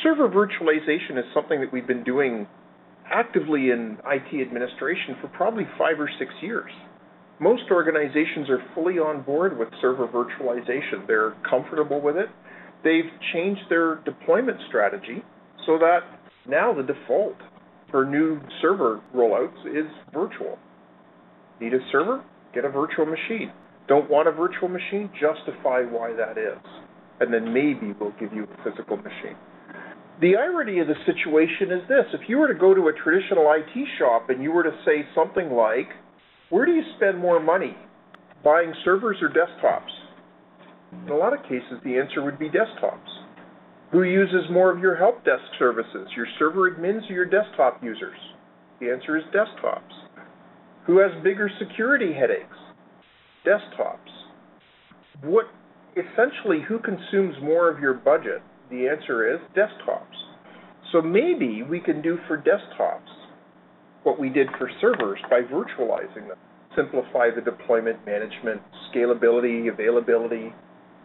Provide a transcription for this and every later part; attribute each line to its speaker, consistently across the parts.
Speaker 1: server virtualization is something that we've been doing actively in IT administration for probably 5 or 6 years. Most organizations are fully on board with server virtualization. They're comfortable with it. They've changed their deployment strategy so that now the default for new server rollouts is virtual. Need a server? Get a virtual machine. Don't want a virtual machine? Justify why that is. And then maybe we'll give you a physical machine. The irony of the situation is this. If you were to go to a traditional IT shop and you were to say something like, where do you spend more money, buying servers or desktops? In a lot of cases, the answer would be desktops. Who uses more of your help desk services, your server admins or your desktop users? The answer is desktops. Who has bigger security headaches? Desktops. Essentially, who consumes more of your budget? The answer is desktops. So maybe we can do for desktops what we did for servers by virtualizing them. Simplify the deployment management, scalability, availability,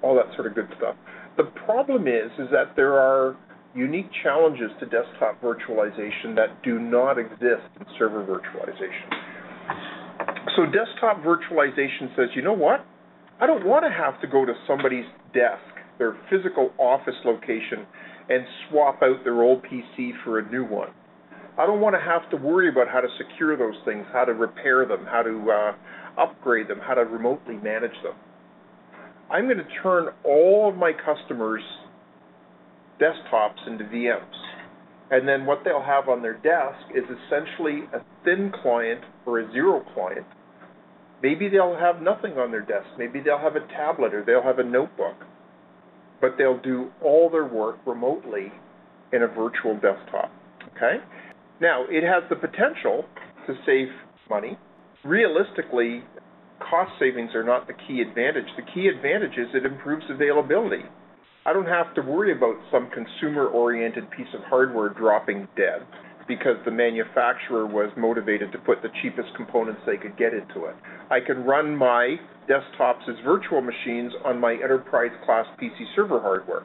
Speaker 1: all that sort of good stuff. The problem is that there are unique challenges to desktop virtualization that do not exist in server virtualization. So desktop virtualization says, you know what? I don't want to have to go to somebody's desk, their physical office location, and swap out their old PC for a new one. I don't want to have to worry about how to secure those things, how to repair them, how to upgrade them, how to remotely manage them. I'm going to turn all of my customers' desktops into VMs. And then what they'll have on their desk is essentially a thin client or a zero client. Maybe they'll have nothing on their desk. Maybe they'll have a tablet or they'll have a notebook. But they'll do all their work remotely in a virtual desktop. Okay? Now, it has the potential to save money. Realistically, cost savings are not the key advantage. The key advantage is it improves availability. I don't have to worry about some consumer-oriented piece of hardware dropping dead because the manufacturer was motivated to put the cheapest components they could get into it. I can run my desktops as virtual machines on my enterprise-class PC server hardware.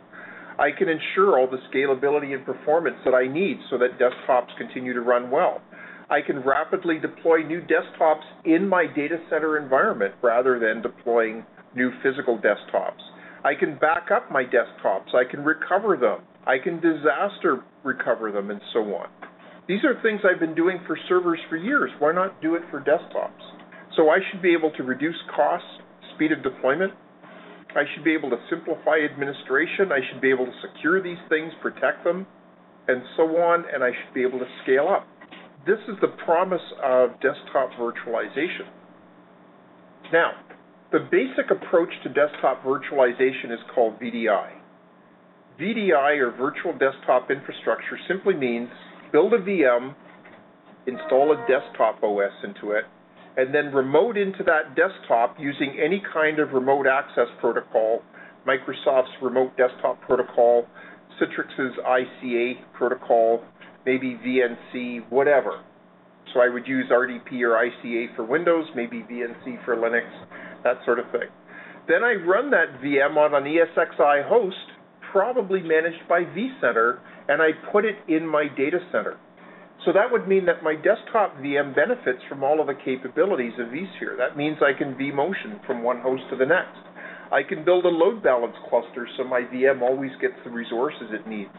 Speaker 1: I can ensure all the scalability and performance that I need so that desktops continue to run well. I can rapidly deploy new desktops in my data center environment rather than deploying new physical desktops. I can back up my desktops. I can recover them. I can disaster recover them, and so on. These are things I've been doing for servers for years. Why not do it for desktops? So I should be able to reduce costs, speed of deployment. I should be able to simplify administration. I should be able to secure these things, protect them, and so on, and I should be able to scale up. This is the promise of desktop virtualization. Now, the basic approach to desktop virtualization is called VDI. VDI, or Virtual Desktop Infrastructure, simply means build a VM, install a desktop OS into it, and then remote into that desktop using any kind of remote access protocol, Microsoft's Remote Desktop Protocol, Citrix's ICA protocol, maybe VNC, whatever. So I would use RDP or ICA for Windows, maybe VNC for Linux, that sort of thing. Then I run that VM on an ESXi host, probably managed by vCenter, and I put it in my data center. So that would mean that my desktop VM benefits from all of the capabilities of vSphere. That means I can vMotion from one host to the next. I can build a load balance cluster so my VM always gets the resources it needs.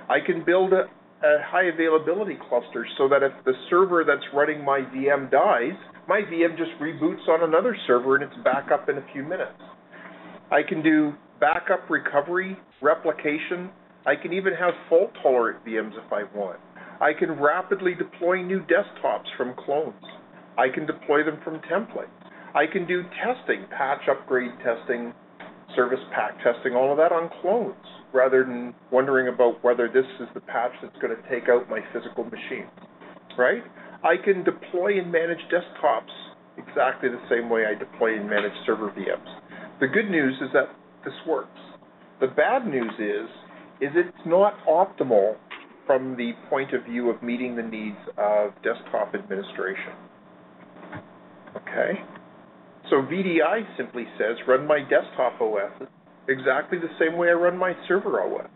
Speaker 1: I can build a high availability cluster so that if the server that's running my VM dies, my VM just reboots on another server and it's back up in a few minutes. I can do backup recovery, replication. I can even have fault-tolerant VMs if I want. I can rapidly deploy new desktops from clones. I can deploy them from templates. I can do testing, patch upgrade testing, service pack testing, all of that on clones, rather than wondering about whether this is the patch that's going to take out my physical machine, right? I can deploy and manage desktops exactly the same way I deploy and manage server VMs. The good news is that this works. The bad news is it's not optimal from the point of view of meeting the needs of desktop administration. Okay? So VDI simply says run my desktop OS exactly the same way I run my server OS.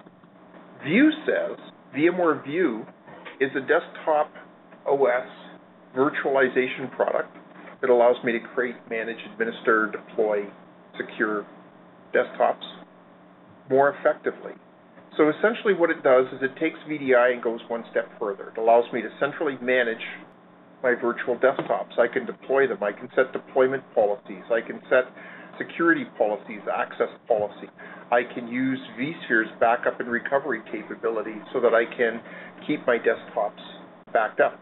Speaker 1: View says, VMware View is a desktop OS virtualization product that allows me to create, manage, administer, deploy, secure desktops more effectively. So essentially what it does is it takes VDI and goes one step further. It allows me to centrally manage my virtual desktops. I can deploy them. I can set deployment policies. I can set security policies, access policy. I can use vSphere's backup and recovery capability so that I can keep my desktops backed up.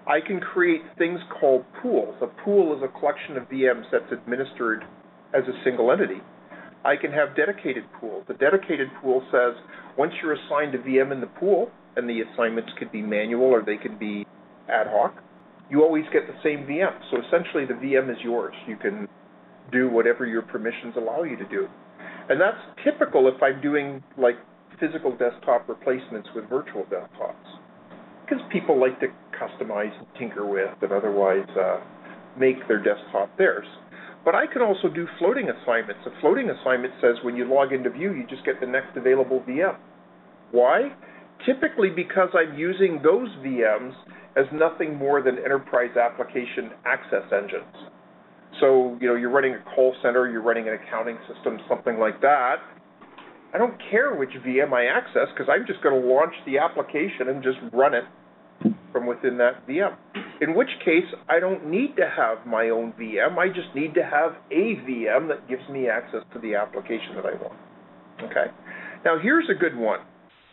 Speaker 1: I can create things called pools. A pool is a collection of VMs that's administered as a single entity. I can have dedicated pools. The dedicated pool says once you're assigned a VM in the pool, and the assignments could be manual or they can be ad hoc, you always get the same VM. So essentially the VM is yours. You can do whatever your permissions allow you to do. And that's typical if I'm doing like physical desktop replacements with virtual desktops, because people like to customize and tinker with and otherwise make their desktop theirs. But I can also do floating assignments. A floating assignment says when you log into View, you just get the next available VM. Why? Typically because I'm using those VMs as nothing more than enterprise application access engines. So, you're running a call center, you're running an accounting system, something like that. I don't care which VM I access because I'm just going to launch the application and just run it from within that VM. In which case, I don't need to have my own VM. I just need to have a VM that gives me access to the application that I want. Okay? Now, here's a good one.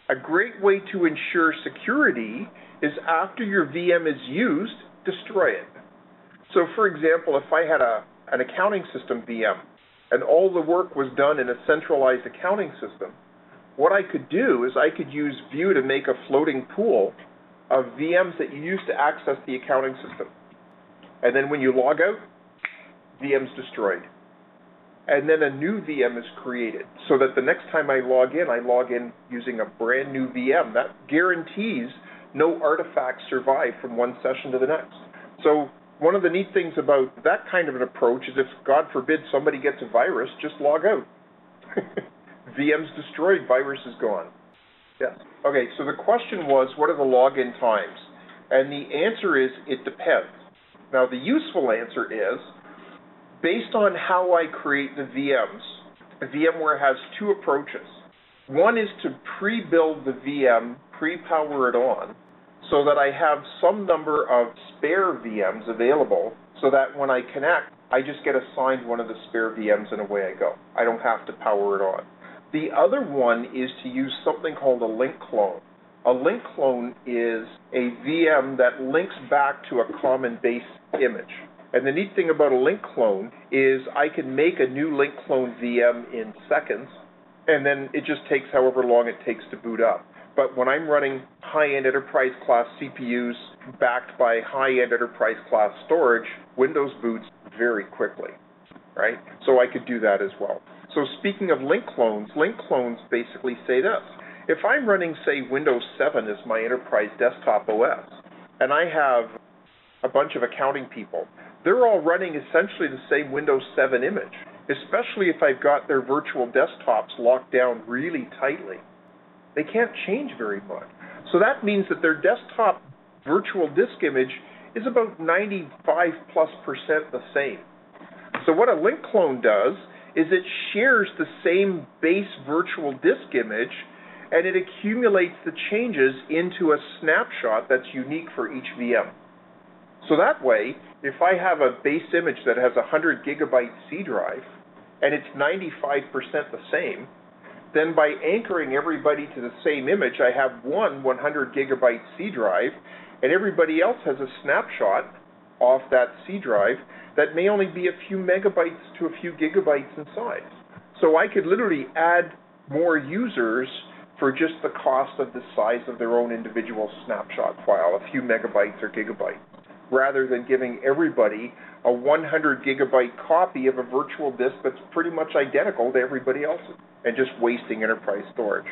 Speaker 1: A great way to ensure security is after your VM is used, destroy it. So, for example, if I had an accounting system VM and all the work was done in a centralized accounting system, what I could do is I could use View to make a floating pool of VMs that you use to access the accounting system. And then when you log out, VM's destroyed. And then a new VM is created so that the next time I log in using a brand new VM. That guarantees no artifacts survive from one session to the next. So one of the neat things about that kind of an approach is if, God forbid, somebody gets a virus, just log out. VM's destroyed, virus is gone. Yes. Okay, so the question was, what are the login times? And the answer is, it depends. Now, the useful answer is, based on how I create the VMs, VMware has two approaches. One is to pre-build the VM, pre-power it on, so that I have some number of spare VMs available, so that when I connect, I just get assigned one of the spare VMs and away I go. I don't have to power it on. The other one is to use something called a link clone. A link clone is a VM that links back to a common base image. And the neat thing about a link clone is I can make a new link clone VM in seconds, and then it just takes however long it takes to boot up. But when I'm running high-end enterprise-class CPUs backed by high-end enterprise-class storage, Windows boots very quickly, right? So I could do that as well. So speaking of link clones basically say this. If I'm running, say, Windows 7 as my enterprise desktop OS, and I have a bunch of accounting people, they're all running essentially the same Windows 7 image, especially if I've got their virtual desktops locked down really tightly. They can't change very much. So that means that their desktop virtual disk image is about 95+% the same. So what a link clone does is it shares the same base virtual disk image, and it accumulates the changes into a snapshot that's unique for each VM. So that way, if I have a base image that has a 100 gigabyte C drive, and it's 95% the same, then by anchoring everybody to the same image, I have one 100 gigabyte C drive, and everybody else has a snapshot off that C drive that may only be a few megabytes to a few gigabytes in size. So I could literally add more users for just the cost of the size of their own individual snapshot file, a few megabytes or gigabytes, rather than giving everybody a 100 gigabyte copy of a virtual disk that's pretty much identical to everybody else's, and just wasting enterprise storage.